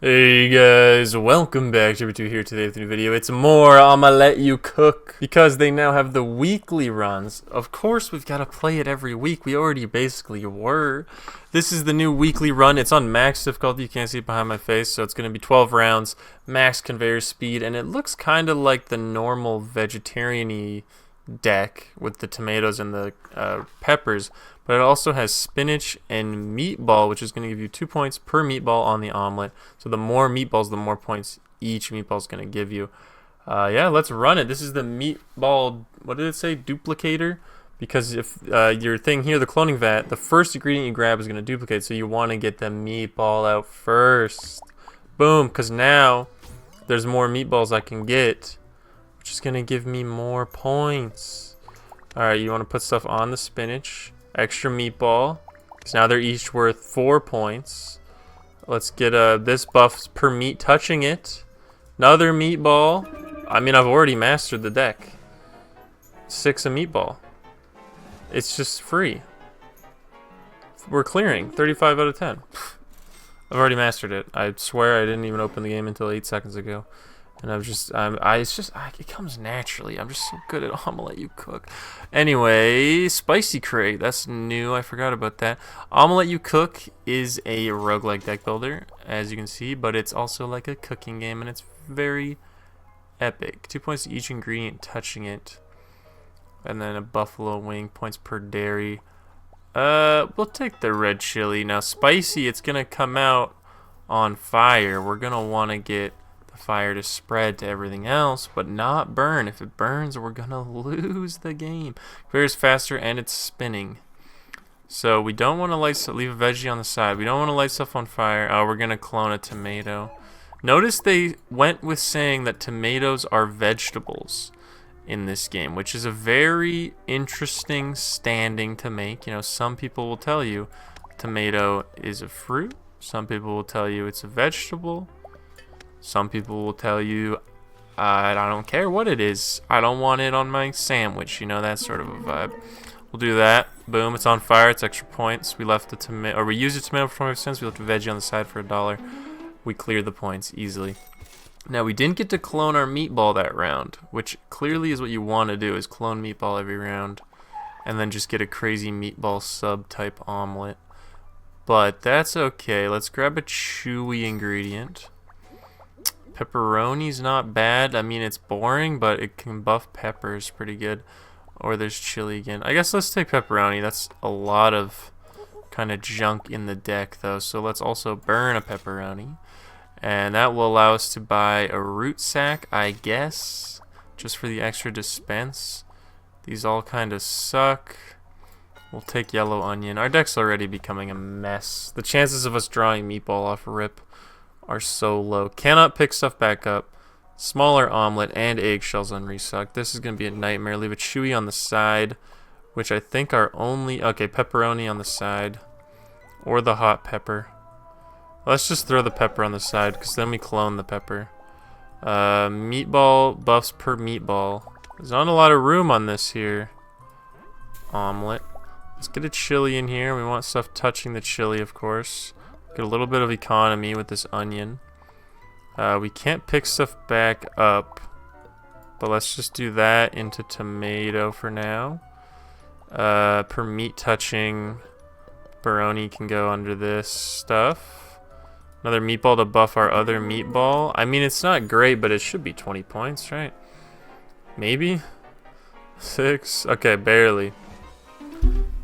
Hey guys, welcome back. Jibber2 here today with a new video. It's more Omelet You Cook because they now have the weekly runs. Of course, we've got to play it every week. We already basically were. This is the new weekly run. It's on max difficulty. You can't see it behind my face, so it's going to be 12 rounds, max conveyor speed, and it looks kind of like the normal vegetarian-y deck with the tomatoes and the peppers, but it also has spinach and meatball, which is going to give you 2 points per meatball on the omelet. So the more meatballs, the more points each meatball is going to give you. Yeah, let's run it. This is the meatball, what did it say, duplicator? Because if your thing here, the cloning vat, the first ingredient you grab is going to duplicate, so you want to get the meatball out first. Boom, because now there's more meatballs I can get, which is going to give me more points. Alright, you want to put stuff on the spinach. Extra meatball. So now they're each worth 4 points. Let's get this buff per meat touching it. Another meatball. I mean, I've already mastered the deck. 6 a meatball. It's just free. We're clearing 35 out of 10. I've already mastered it. I swear I didn't even open the game until 8 seconds ago. And it comes naturally. I'm just so good at Omelet You Cook. Anyway, Spicy Crate. That's new. I forgot about that. Omelet You Cook is a roguelike deck builder, as you can see, but it's also like a cooking game, and it's very epic. 2 points to each ingredient touching it. And then a buffalo wing, points per dairy. We'll take the red chili. Now, spicy, it's going to come out on fire. We're going to want to get fire to spread to everything else, but not burn. If it burns, we're gonna lose the game. Conveyor's faster and it's spinning, so we don't want to leave a veggie on the side. We don't want to light stuff on fire. Oh, we're gonna clone a tomato. Notice they went with saying that tomatoes are vegetables in this game, which is a very interesting standing to make. You know, some people will tell you tomato is a fruit. Some people will tell you it's a vegetable. Some people will tell you, I don't care what it is. I don't want it on my sandwich. You know, that sort of a vibe. We'll do that. Boom, it's on fire. It's extra points. We left the tomato, or we used the tomato for 25 cents. We left a veggie on the side for $1. We cleared the points easily. Now, we didn't get to clone our meatball that round, which clearly is what you want to do, is clone meatball every round, and then just get a crazy meatball sub-type omelet. But that's okay. Let's grab a chewy ingredient. Pepperoni's not bad. I mean, it's boring, but it can buff peppers pretty good. Or there's chili again. I guess let's take pepperoni. That's a lot of kind of junk in the deck, though. So let's also burn a pepperoni. And that will allow us to buy a root sack, I guess, just for the extra dispense. These all kind of suck. We'll take yellow onion. Our deck's already becoming a mess. The chances of us drawing meatball off a rip are so low. Cannot pick stuff back up. Smaller omelet and eggshells on resuck. This is going to be a nightmare. Leave a chewy on the side, which I think are only... Okay, pepperoni on the side. Or the hot pepper. Let's just throw the pepper on the side, because then we clone the pepper. Meatball buffs per meatball. There's not a lot of room on this here omelet. Let's get a chili in here. We want stuff touching the chili, of course. Get a little bit of economy with this onion. We can't pick stuff back up, but let's just do that into tomato for now. Per meat touching, pepperoni can go under this stuff. Another meatball to buff our other meatball. I mean, it's not great, but it should be 20 points, right? Maybe? 6? Okay, barely.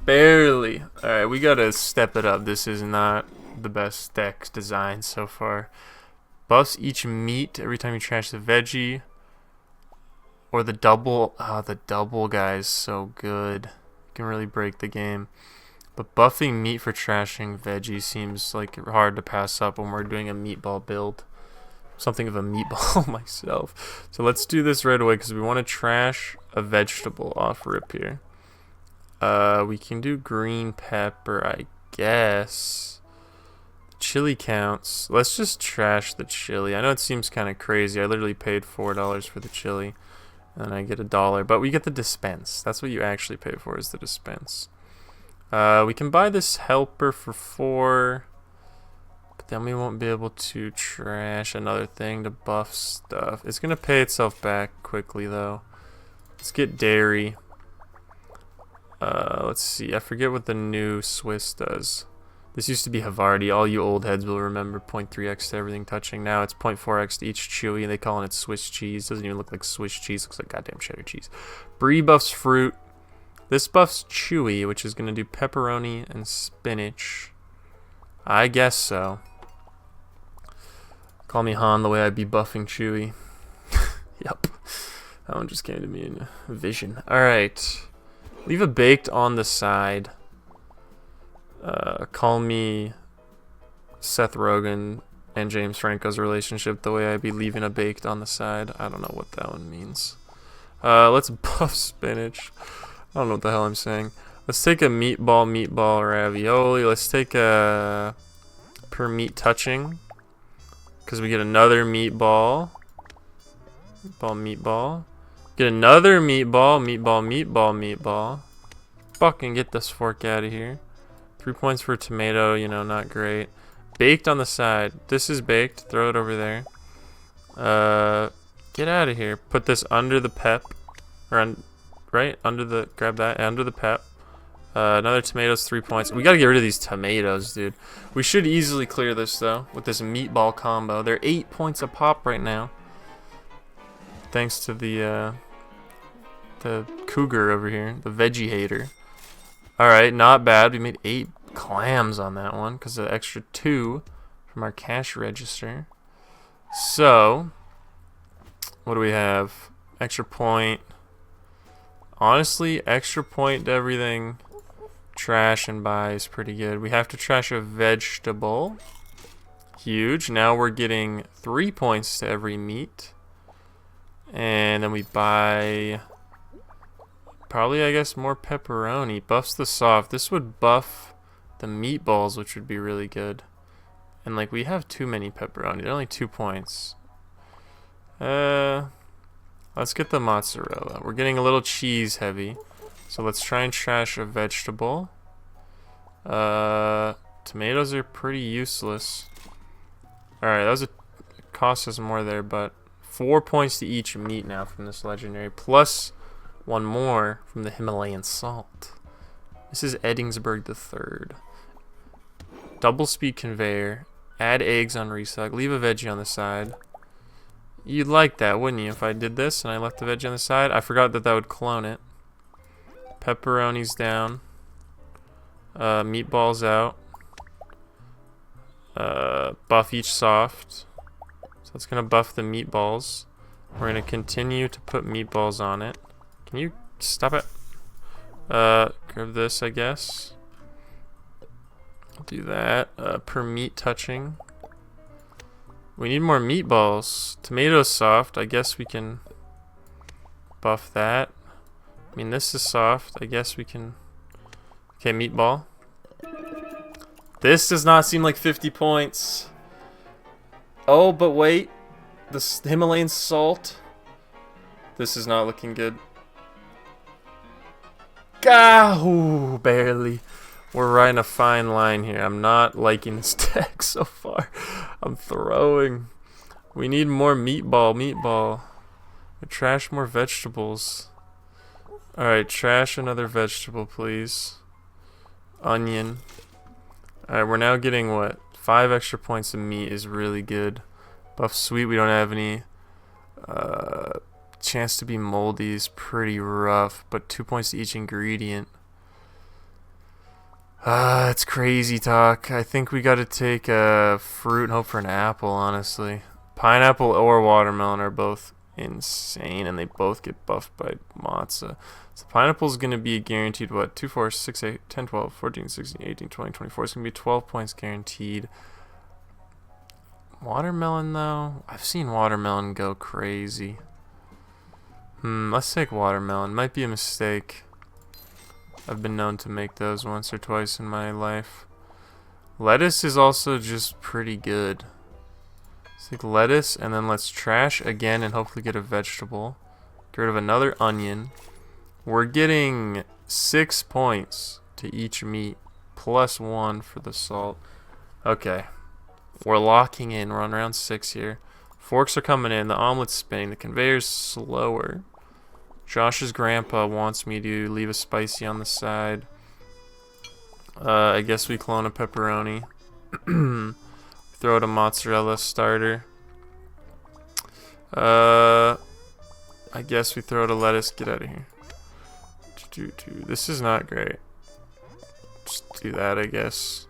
Barely. Alright, we gotta step it up. This is not the best deck design so far. Buffs each meat every time you trash the veggie. Or the double. The double guy is so good. Can really break the game. But buffing meat for trashing veggie seems like hard to pass up when we're doing a meatball build. Something of a meatball myself. So let's do this right away because we want to trash a vegetable off rip here. We can do green pepper, I guess. Chili counts. Let's just trash the chili. I know it seems kind of crazy. I literally paid $4 for the chili, and I get $1, but we get the dispense. That's what you actually pay for, is the dispense. We can buy this helper for 4, but then we won't be able to trash another thing to buff stuff. It's gonna pay itself back quickly though. Let's get dairy. Let's see, I forget what the new Swiss does. This used to be Havarti. All you old heads will remember 0.3x to everything touching. Now it's 0.4x to each chewy, and they call it Swiss cheese. Doesn't even look like Swiss cheese. Looks like goddamn cheddar cheese. Brie buffs fruit. This buffs chewy, which is going to do pepperoni and spinach. I guess so. Call me Han the way I'd be buffing chewy. Yep. That one just came to me in a vision. Alright. Leave a baked on the side. Call me Seth Rogen and James Franco's relationship the way I'd be leaving a baked on the side. I don't know what that one means. Let's buff spinach. I don't know what the hell I'm saying. Let's take a meatball ravioli. Let's take a per meat touching, because we get another meatball. Meatball. Get another meatball. Fucking get this fork out of here. 3 points for tomato, you know, not great. Baked on the side. This is baked. Throw it over there. Get out of here. Put this under the pep. Or right? Under the... Grab that. Under the pep. Another tomatoes, 3 points. We gotta get rid of these tomatoes, dude. We should easily clear this, though, with this meatball combo. They're 8 points a pop right now. Thanks to the cougar over here. The veggie hater. Alright, not bad. We made 8 clams on that one because of the extra 2 from our cash register. So, what do we have? Extra point. Honestly, extra point to everything. Trash and buy is pretty good. We have to trash a vegetable. Huge. Now we're getting 3 points to every meat. And then we buy... probably, I guess, more pepperoni. Buffs the soft. This would buff the meatballs, which would be really good. And, like, we have too many pepperoni. They're only 2 points. Let's get the mozzarella. We're getting a little cheese heavy. So let's try and trash a vegetable. Tomatoes are pretty useless. Alright, that was cost us more there, but 4 points to each meat now from this legendary. Plus... 1 more from the Himalayan salt. This is Eddingsburg III. Double speed conveyor. Add eggs on resuck. Leave a veggie on the side. You'd like that, wouldn't you, if I did this and I left the veggie on the side? I forgot that that would clone it. Pepperoni's down. Meatballs out. Buff each soft. So it's going to buff the meatballs. We're going to continue to put meatballs on it. Can you stop it? Grab this, I guess. I'll do that. Per meat touching. We need more meatballs. Tomatoes soft. I guess we can buff that. I mean, this is soft. I guess we can... Okay, meatball. This does not seem like 50 points. Oh, but wait. The Himalayan salt. This is not looking good. Ooh, barely. We're riding a fine line here. I'm not liking this deck so far. I'm throwing. We need more meatball. Trash more vegetables. Alright, trash another vegetable, please. Onion. Alright, we're now getting what? 5 extra points of meat is really good. Buff sweet, we don't have any. Chance to be moldy is pretty rough, but 2 points to each ingredient. It's crazy talk. I think we gotta take a fruit and hope for an apple, honestly. Pineapple or watermelon are both insane, and they both get buffed by matzo. So pineapple's gonna be guaranteed, what? 2, 4, 6, 8, 10, 12, 14, 16, 18, 20, 24. It's gonna be 12 points guaranteed. Watermelon, though? I've seen watermelon go crazy. Let's take watermelon. Might be a mistake. I've been known to make those once or twice in my life. Lettuce is also just pretty good. Let's take lettuce, and then let's trash again and hopefully get a vegetable. Get rid of another onion. We're getting 6 points to each meat, plus 1 for the salt. Okay. We're locking in. We're on round 6 here. Forks are coming in. The omelet's spinning. The conveyor's slower. Josh's grandpa wants me to leave a spicy on the side. I guess we clone a pepperoni. Throw it a mozzarella starter. I guess we throw it a lettuce. Get out of here. This is not great. Just do that, I guess.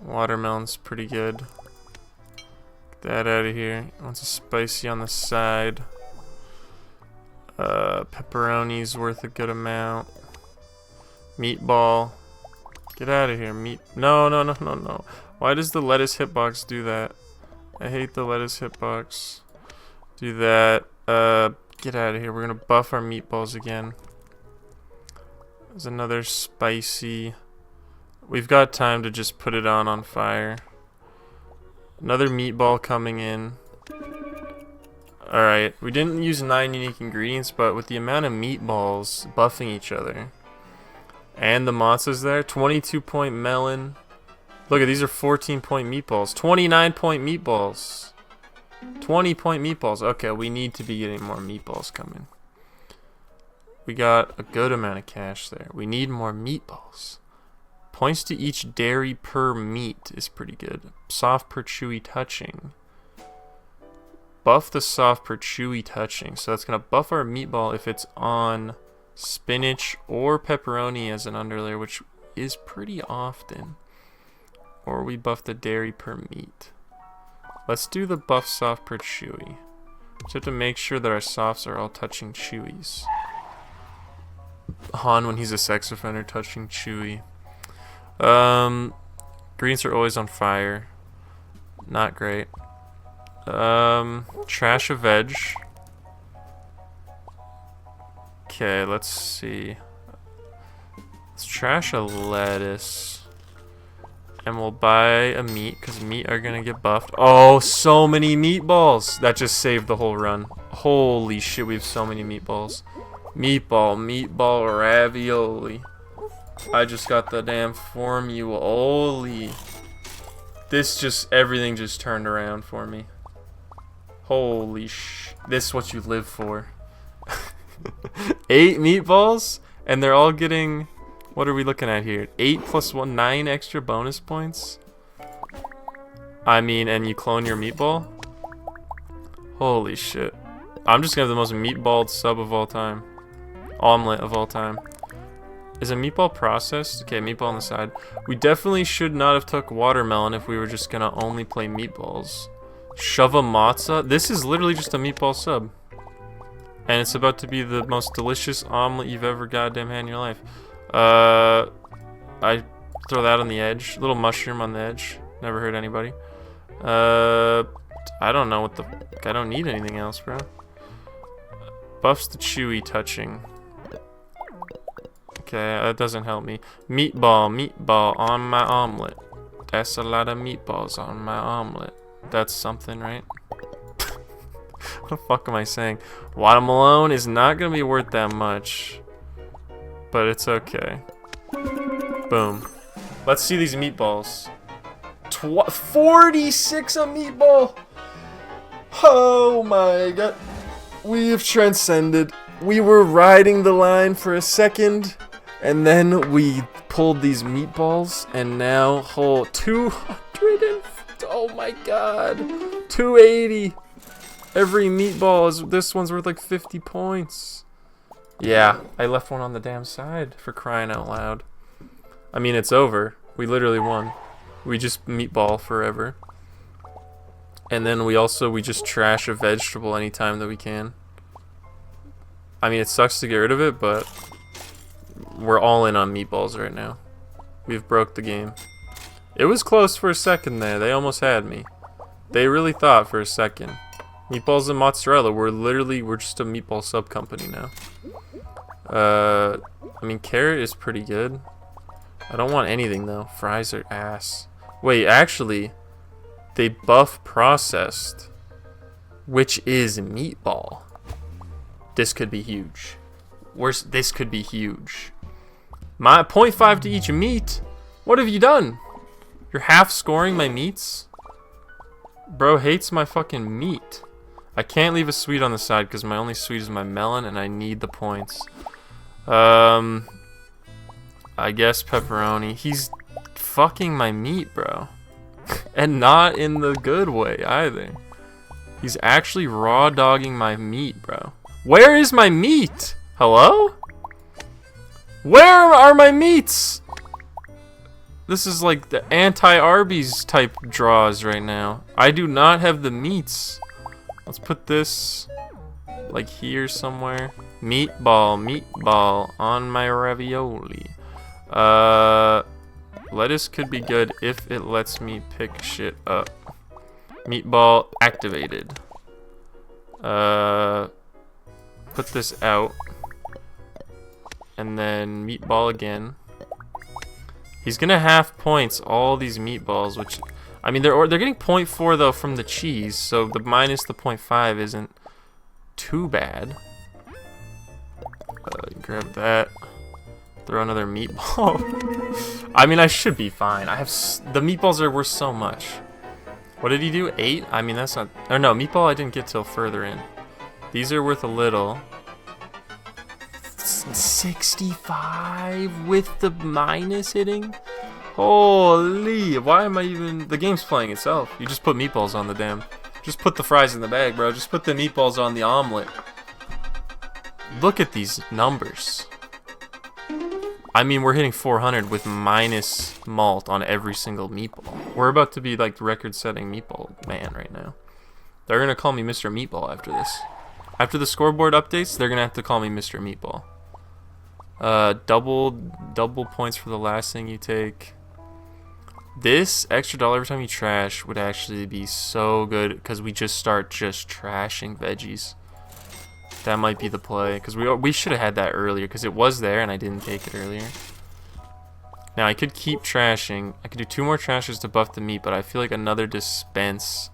Watermelon's pretty good. Get that out of here. Wants a spicy on the side. Pepperoni's worth a good amount. Meatball. Get out of here. No. Why does the lettuce hitbox do that? I hate the lettuce hitbox. Do that. Get out of here. We're gonna buff our meatballs again. There's another spicy. We've got time to just put it on fire. Another meatball coming in. Alright, we didn't use 9 unique ingredients, but with the amount of meatballs buffing each other, and the mozza's there, 22-point melon. Look at these are 14-point meatballs, 29-point meatballs, 20-point meatballs. Okay, we need to be getting more meatballs coming. We got a good amount of cash there. We need more meatballs. Points to each dairy per meat is pretty good. Soft per chewy touching. Buff the soft per chewy touching. So that's going to buff our meatball if it's on spinach or pepperoni as an underlayer, which is pretty often. Or we buff the dairy per meat. Let's do the buff soft per chewy. Just have to make sure that our softs are all touching chewies. Han, when he's a sex offender, touching chewy. Greens are always on fire. Not great. Trash a veg. Okay, let's see. Let's trash a lettuce. And we'll buy a meat, because meat are gonna get buffed. Oh, so many meatballs! That just saved the whole run. Holy shit, we have so many meatballs. Meatball, ravioli. I just got the damn formula. Holy. Everything just turned around for me. Holy sh. This is what you live for. 8 meatballs? And they're all getting. What are we looking at here? 8 plus 1, 9 extra bonus points? I mean, and you clone your meatball? Holy shit. I'm just gonna have the most meatballed sub of all time. Omelet of all time. Is a meatball processed? Okay, meatball on the side. We definitely should not have took watermelon if we were just gonna only play meatballs. Shove a mozza. This is literally just a meatball sub. And it's about to be the most delicious omelet you've ever goddamn had in your life. I throw that on the edge. Little mushroom on the edge. Never hurt anybody. I don't know what the... I don't need anything else, bro. Buffs the chewy touching. Okay, that doesn't help me. Meatball on my omelet. That's a lot of meatballs on my omelet. That's something, right? What the fuck am I saying? Watermelon is not gonna be worth that much, but it's okay. Boom. Let's see these meatballs. 46 a meatball. Oh my god. We have transcended. We were riding the line for a second, and then we pulled these meatballs, and now whole 200 and oh my god, 280. Every meatball is. This one's worth like 50 points. Yeah, I left one on the damn side, for crying out loud. I mean, it's over. We literally won. We just meatball forever. And then we just trash a vegetable anytime that we can. I mean, it sucks to get rid of it, but we're all in on meatballs right now. We've broke the game. It was close for a second there. They almost had me. They really thought for a second. Meatballs and mozzarella. We're just a meatball sub company now. I mean, carrot is pretty good. I don't want anything though. Fries are ass. Wait, actually, they buff processed, which is meatball. This could be huge. This could be huge. My 0.5 to each meat. What have you done? You're half scoring my meats? Bro hates my fucking meat. I can't leave a sweet on the side because my only sweet is my melon and I need the points. I guess pepperoni. He's fucking my meat, bro. And not in the good way either. He's actually raw dogging my meat, bro. Where is my meat? Hello? Where are my meats? This is like the anti-Arby's type draws right now. I do not have the meats. Let's put this like here somewhere. Meatball on my ravioli. Lettuce could be good if it lets me pick shit up. Meatball activated. Put this out. And then meatball again. He's gonna half points all these meatballs, which I mean they're getting 0.4 though from the cheese, so the minus the 0.5 isn't too bad. Grab that. Throw another meatball. I mean I should be fine. I have the meatballs are worth so much. What did he do? 8? I mean that's not. Or no, meatball I didn't get till further in. These are worth a little. 65 with the minus hitting? Holy, why am I even... The game's playing itself. You just put meatballs on the damn... Just put the fries in the bag, bro. Just put the meatballs on the omelet. Look at these numbers. I mean, we're hitting 400 with minus malt on every single meatball. We're about to be like the record-setting meatball man right now. They're gonna call me Mr. Meatball after this. After the scoreboard updates, they're gonna have to call me Mr. Meatball. Double points for the last thing you take. This extra $1 every time you trash would actually be so good because we just start trashing veggies. That might be the play because we should have had that earlier because it was there and I didn't take it earlier. Now I could keep trashing. I could do 2 more trashes to buff the meat, but I feel like another dispense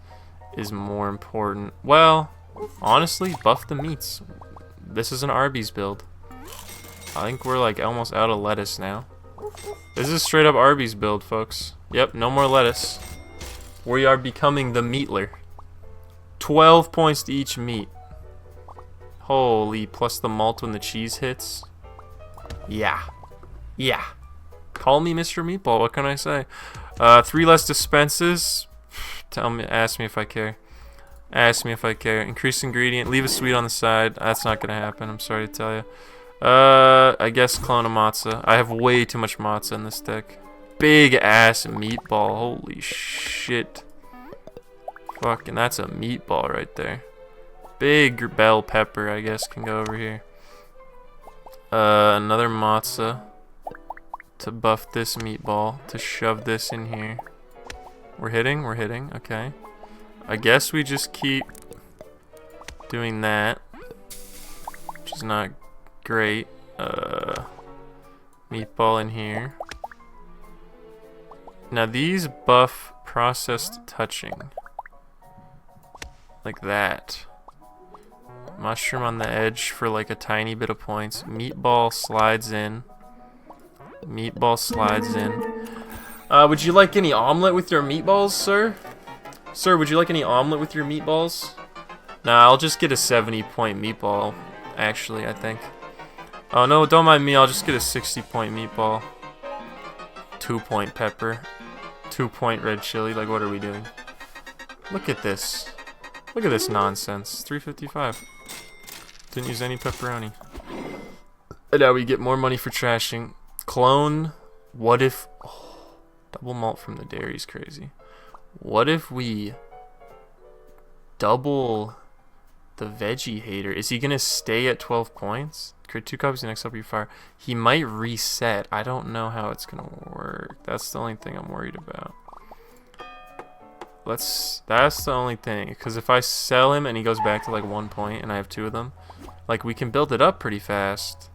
is more important. Well, honestly, buff the meats. This is an Arby's build. I think we're like almost out of lettuce now. This is straight up Arby's build, folks. Yep, no more lettuce. We are becoming the meatler. 12 points to each meat. Holy, plus the malt when the cheese hits. Yeah. Yeah. Call me Mr. Meatball, what can I say? 3 less dispenses. Ask me if I care. Ask me if I care. Increase ingredient, leave a sweet on the side. That's not gonna happen, I'm sorry to tell you. I guess clone a matzo. I have way too much matzo in this deck. Big ass meatball. Holy shit. Fucking, that's a meatball right there. Big bell pepper, I guess, can go over here. Another matzo to buff this meatball, to shove this in here. We're hitting, okay. I guess we just keep doing that, which is not great. Meatball in here. Now these buff processed touching. Like that. Mushroom on the edge for like a tiny bit of points. Meatball slides in. Meatball slides in. Would you like any omelet with your meatballs, sir? Sir, would you like any omelet with your meatballs? Nah, I'll just get a 70-point meatball, actually, I think. Oh no, don't mind me, I'll just get a 60-point meatball. 2-point pepper. 2-point red chili, like what are we doing? Look at this. Look at this nonsense. 355. Didn't use any pepperoni. And now we get more money for trashing. Clone. What if... Oh, double malt from the dairy is crazy. What if we double the veggie hater? Is he going to stay at 12 points? Create 2 copies the next up you fire. He might reset. I don't know how it's going to work. That's the only thing I'm worried about. That's the only thing. Because if I sell him and he goes back to like 1 point and I have 2 of them, like we can build it up pretty fast.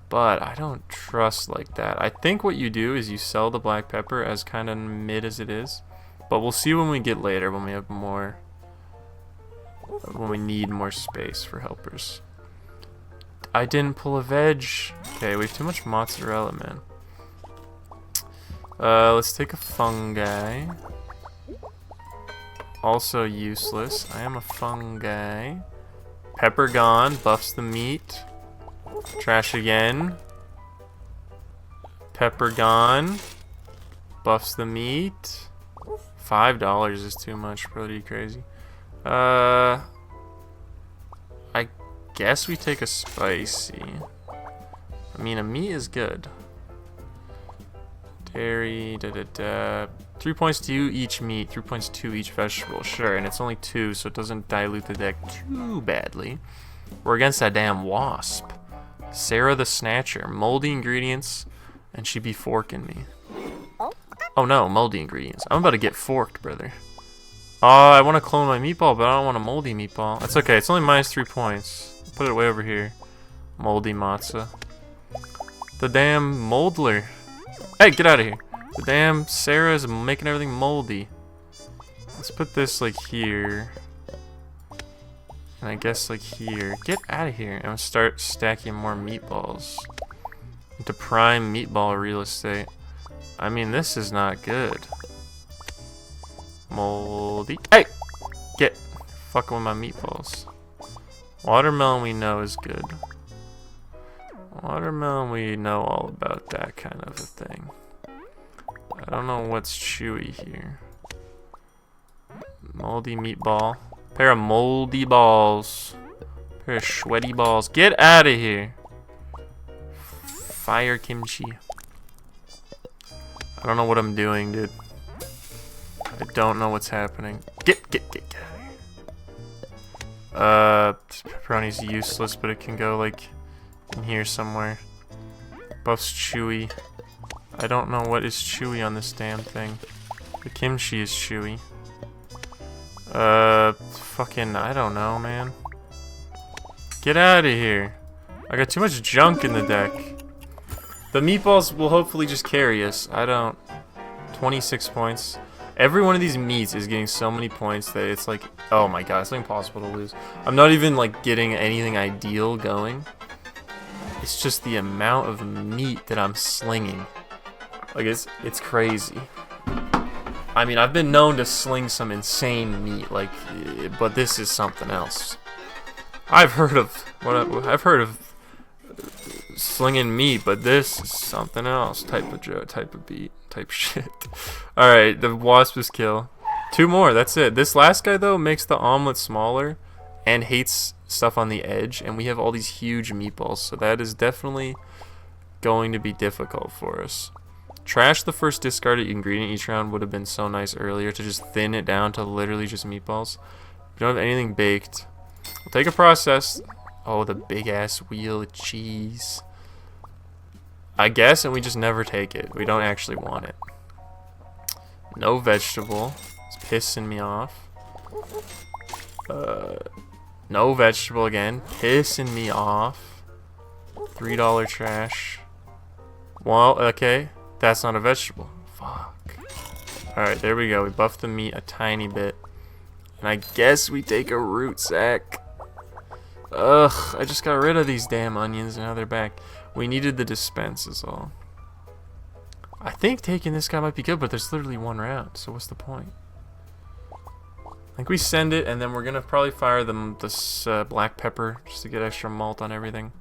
But I don't trust like that. I think what you do is you sell the black pepper as kind of mid as it is. But we'll see when we get later, when we have more... When we need more space for helpers. I didn't pull a veg. Okay, we have too much mozzarella, man. Let's take a fungi. also useless. I am a fungi. Pepper gone. Buffs the meat. Trash again. Pepper gone. Buffs the meat. $5 is too much, bro. Are you crazy? I guess we take a spicy. I mean, a meat is good. Dairy, 3 points to each meat, 3 points to each vegetable. Sure, and it's only 2, so it doesn't dilute the deck too badly. We're against that damn wasp. Sarah the Snatcher. Moldy ingredients, and she be forking me. Oh no, moldy ingredients. I'm about to get forked, brother. Oh, I want to clone my meatball, but I don't want a moldy meatball. That's okay, it's only minus 3 points. Put it way over here. Moldy matzah. The damn moldler. Hey, get out of here. The damn Sarah is making everything moldy. Let's put this like here. And I guess like here. Get out of here. And start stacking more meatballs. Into prime meatball real estate. I mean, this is not good. Moldy. Hey! Get fucking with my meatballs. Watermelon we know is good. Watermelon, we know all about that kind of a thing. I don't know what's chewy here. Moldy meatball. Pair of moldy balls. Pair of sweaty balls. Get out of here. Fire kimchi. I don't know what I'm doing, dude. I don't know what's happening. Get out of here. Pepperoni's useless, but it can go like in here somewhere. Buffs chewy. I don't know what is chewy on this damn thing. The kimchi is chewy. Fucking, I don't know, man. Get out of here. I got too much junk in the deck. The meatballs will hopefully just carry us. I don't. 26 points. Every one of these meats is getting so many points that it's like, oh my god, it's like impossible to lose. I'm not even like getting anything ideal going. It's just the amount of meat that I'm slinging. Like, it's crazy. I mean, I've been known to sling some insane meat, like, but this is something else. I've heard of slinging meat, but this is something else. Type of beat, type shit. All right, the wasp is kill. 2 more. That's it. This last guy though makes the omelet smaller and hates stuff on the edge, and we have all these huge meatballs, so that is definitely going to be difficult for us. Trash the first discarded ingredient each round would have been so nice earlier to just thin it down to literally just meatballs. We don't have anything baked. We'll take a processed. Oh, the big ass wheel of cheese. I guess, and we just never take it. We don't actually want it. No vegetable. It's pissing me off. No vegetable again. Pissing me off. $3 trash. Well, okay. That's not a vegetable. Fuck. Alright, there we go. We buffed the meat a tiny bit. And I guess we take a root sack. Ugh, I just got rid of these damn onions and now they're back. We needed the dispense is all. I think taking this guy might be good, but there's literally 1 round, so what's the point? I think we send it, and then we're gonna probably fire this black pepper just to get extra malt on everything.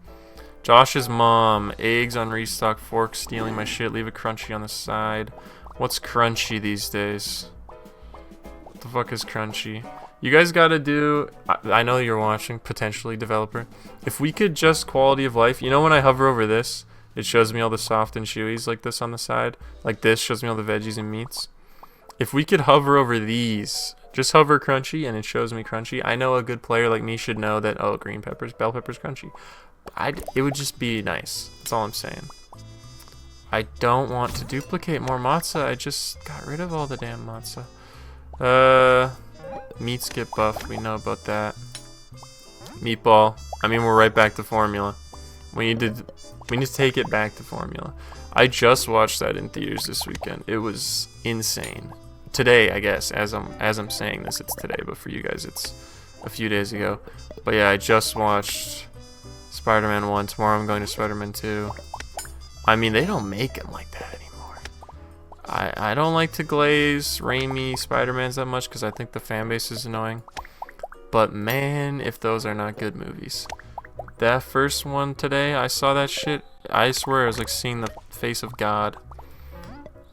Josh's mom, eggs on restock, fork stealing my shit, leave a crunchy on the side. What's crunchy these days? What the fuck is crunchy? You guys gotta do, I know you're watching, potentially developer. If we could just quality of life, you know when I hover over this, it shows me all the soft and chewies like this on the side? Like this shows me all the veggies and meats. If we could hover over these, just hover crunchy and it shows me crunchy. I know a good player like me should know that, oh, green peppers, bell peppers crunchy. It would just be nice. That's all I'm saying. I don't want to duplicate more matzah. I just got rid of all the damn matzah. Meats get buffed. We know about that. Meatball. I mean, we're right back to formula. We need to take it back to formula. I just watched that in theaters this weekend. It was insane. Today, I guess, as I'm saying this, it's today, but for you guys, it's a few days ago. But yeah, I just watched Spider-Man 1. Tomorrow I'm going to Spider-Man 2. I mean, they don't make them like that anymore. I don't like to glaze Raimi Spider-Mans that much because I think the fan base is annoying. But man, if those are not good movies. That first one today, I saw that shit. I swear I was like seeing the face of God.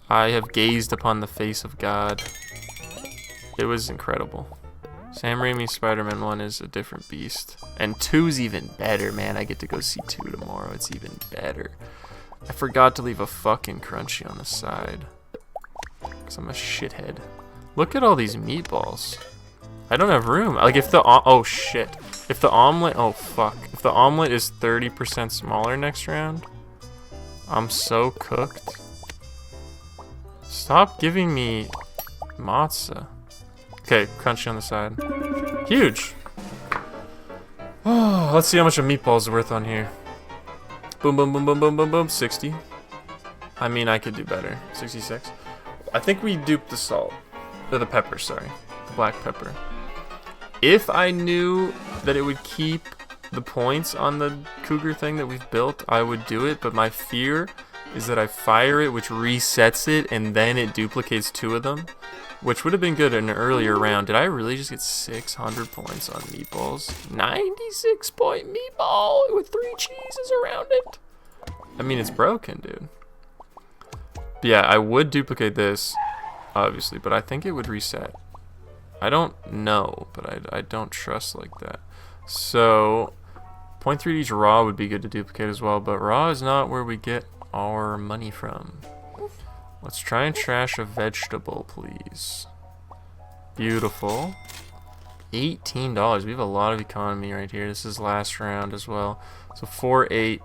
I have gazed upon the face of God. It was incredible. Sam Raimi's Spider-Man 1 is a different beast. And 2's even better, man. I get to go see 2 tomorrow. It's even better. I forgot to leave a fucking crunchy on the side. Because I'm a shithead. Look at all these meatballs. I don't have room. Like if the... Oh, shit. If the omelet... Oh, fuck. If the omelet is 30% smaller next round, I'm so cooked. Stop giving me matzah. Okay, crunchy on the side. Huge. Oh, let's see how much a meatball is worth on here. Boom, boom, boom, boom, boom, boom, boom. 60. I mean, I could do better. 66. I think we duped the salt. Or the pepper, sorry. The black pepper. If I knew that it would keep the points on the cougar thing that we've built, I would do it. But my fear is that I fire it, which resets it, and then it duplicates 2 of them. Which would have been good in an earlier round. Did I really just get 600 points on meatballs? 96-point meatball with 3 cheeses around it. I mean, it's broken, dude. But yeah, I would duplicate this, obviously, but I think it would reset. I don't know, but I don't trust like that. So, 0.3 each raw would be good to duplicate as well, but raw is not where we get our money from. Let's try and trash a vegetable, please. Beautiful. $18. We have a lot of economy right here. This is last round as well. So 4, 8,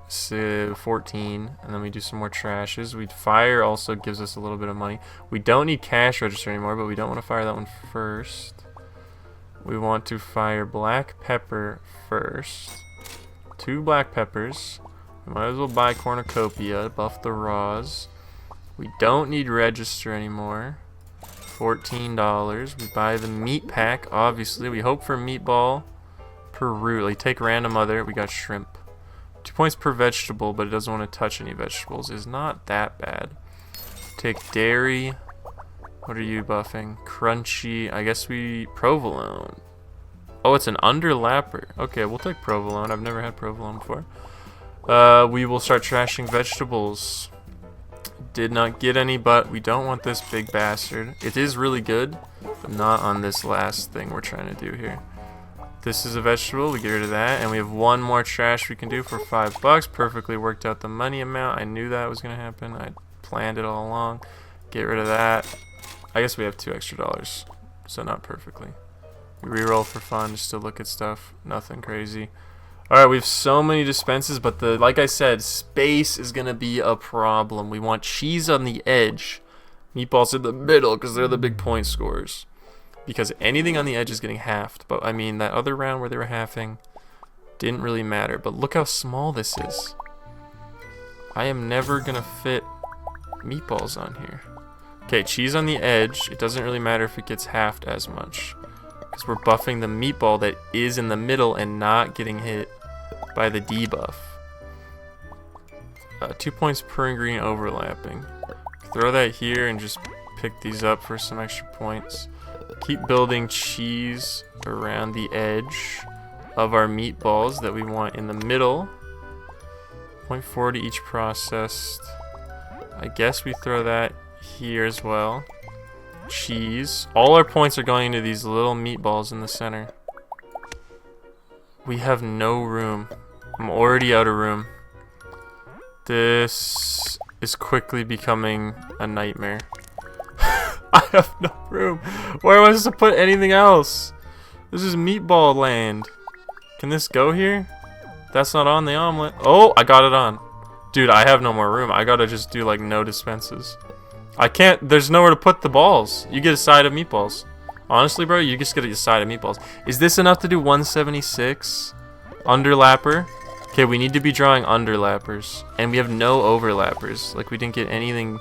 14, and then we do some more trashes. Fire also gives us a little bit of money. We don't need cash register anymore, but we don't want to fire that one first. We want to fire black pepper first. 2 black peppers. We might as well buy cornucopia, buff the raws. We don't need register anymore. $14. We buy the meat pack, obviously. We hope for meatball per root. Like, take random other. We got shrimp. 2 points per vegetable, but it doesn't want to touch any vegetables. Is not that bad. Take dairy. What are you buffing? Crunchy. I guess we... provolone. Oh, it's an underlapper. Okay, we'll take provolone. I've never had provolone before. We will start trashing vegetables. Did not get any, but we don't want this big bastard. It is really good, but not on this last thing we're trying to do here. This is a vegetable. We get rid of that, and we have 1 more trash we can do for $5. Perfectly worked out the money amount. I knew that was going to happen. I planned it all along. Get rid of that. I guess we have $2 extra, so not perfectly. We reroll for fun just to look at stuff. Nothing crazy. Alright, we have so many dispenses, but like I said, space is going to be a problem. We want cheese on the edge, meatballs in the middle, because they're the big point scorers. Because anything on the edge is getting halved. But, I mean, that other round where they were halving didn't really matter. But look how small this is. I am never going to fit meatballs on here. Okay, cheese on the edge. It doesn't really matter if it gets halved as much. Because we're buffing the meatball that is in the middle and not getting hit by the debuff. 2 points per ingredient overlapping. Throw that here and just pick these up for some extra points. Keep building cheese around the edge of our meatballs that we want in the middle. 0.4 to each processed. I guess we throw that here as well. Cheese. All our points are going into these little meatballs in the center. We have no room. I'm already out of room. This is quickly becoming a nightmare. I have no room. Where am I supposed to put anything else? This is meatball land. Can this go here? That's not on the omelet. Oh, I got it on. Dude, I have no more room. I gotta just do like no dispenses. I can't, there's nowhere to put the balls. You get a side of meatballs. Honestly, bro, you just get a side of meatballs. Is this enough to do 176? Underlapper? Okay, we need to be drawing underlappers. And we have no overlappers. Like, we didn't get anything.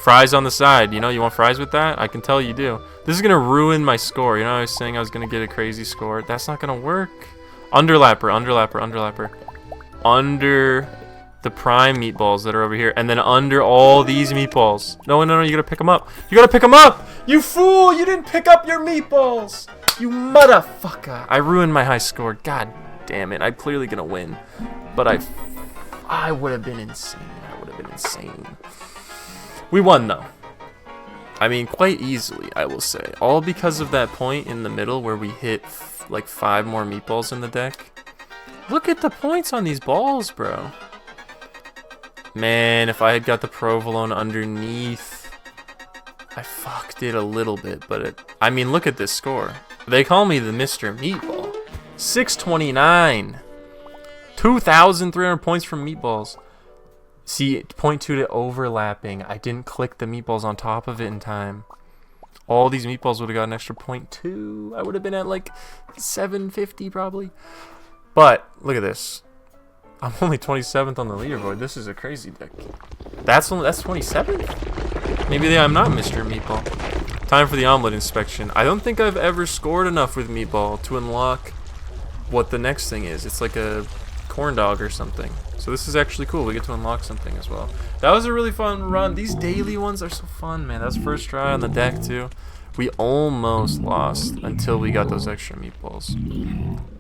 Fries on the side. You know, you want fries with that? I can tell you do. This is going to ruin my score. You know, I was saying I was going to get a crazy score. That's not going to work. Underlapper, underlapper, underlapper. the prime meatballs that are over here, and then under all these meatballs. No, no, no, you gotta pick them up. You gotta pick them up! You fool! You didn't pick up your meatballs! You motherfucker! I ruined my high score. God damn it. I'm clearly gonna win. But I would have been insane. I would have been insane. We won, though. I mean, quite easily, I will say. All because of that point in the middle where we hit, like, 5 more meatballs in the deck. Look at the points on these balls, bro. Man, if I had got the provolone underneath, I fucked it a little bit, but I mean, look at this score. They call me the Mr. Meatball. 629. 2,300 points from meatballs. See, point 2 to overlapping. I didn't click the meatballs on top of it in time. All these meatballs would have got an extra 0.2. I would have been at like 750 probably. But look at this. I'm only 27th on the leaderboard. This is a crazy deck. That's 27th? Maybe I'm not Mr. Meatball. Time for the omelet inspection. I don't think I've ever scored enough with Meatball to unlock what the next thing is. It's like a corn dog or something. So this is actually cool. We get to unlock something as well. That was a really fun run. These daily ones are so fun, man. That's first try on the deck too. We almost lost until we got those extra meatballs.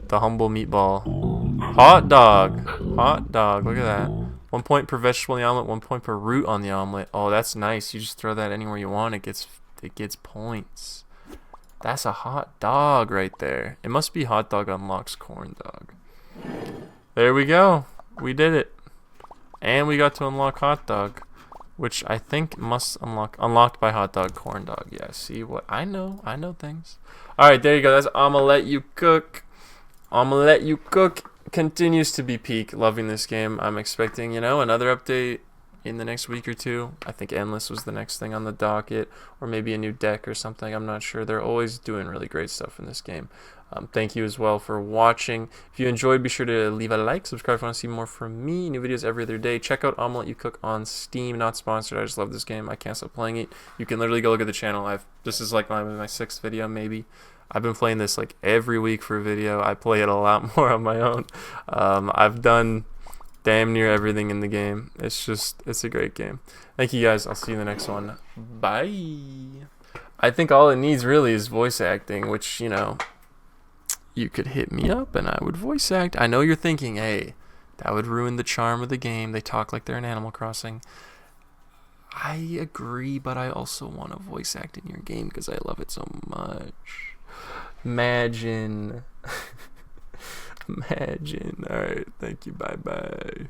The humble meatball. Hot dog. Hot dog. Look at that. 1 point per vegetable in the omelet, 1 point per root on the omelet. Oh, that's nice. You just throw that anywhere you want. It gets points. That's a hot dog right there. It must be hot dog unlocks corn dog. There we go. We did it. And we got to unlock hot dog, which I think must unlocked by hot dog corn dog. Yeah, see what I know things. All right, there you go. That's Omelet You Cook. Omelet You Cook continues to be peak. Loving this game. I'm expecting, you know, another update in the next week or two. I think Endless was the next thing on the docket, or maybe a new deck or something. I'm not sure. They're always doing really great stuff in this game. Thank you as well for watching. If you enjoyed, be sure to leave a like, subscribe if you want to see more from me. New videos every other day. Check out Omelet You Cook on Steam. Not sponsored. I just love this game. I can't stop playing it. You can literally go look at the channel. This is like my 6th video maybe. I've been playing this like every week for a video. I play it a lot more on my own. I've done damn near everything in the game. It's a great game. Thank you guys. I'll see you in the next one. Bye. I think all it needs really is voice acting, which, you know, you could hit me up and I would voice act. I know you're thinking, hey, that would ruin the charm of the game. They talk like they're in Animal Crossing. I agree, but I also want to voice act in your game because I love it so much. Imagine. Imagine. All right. Thank you. Bye-bye.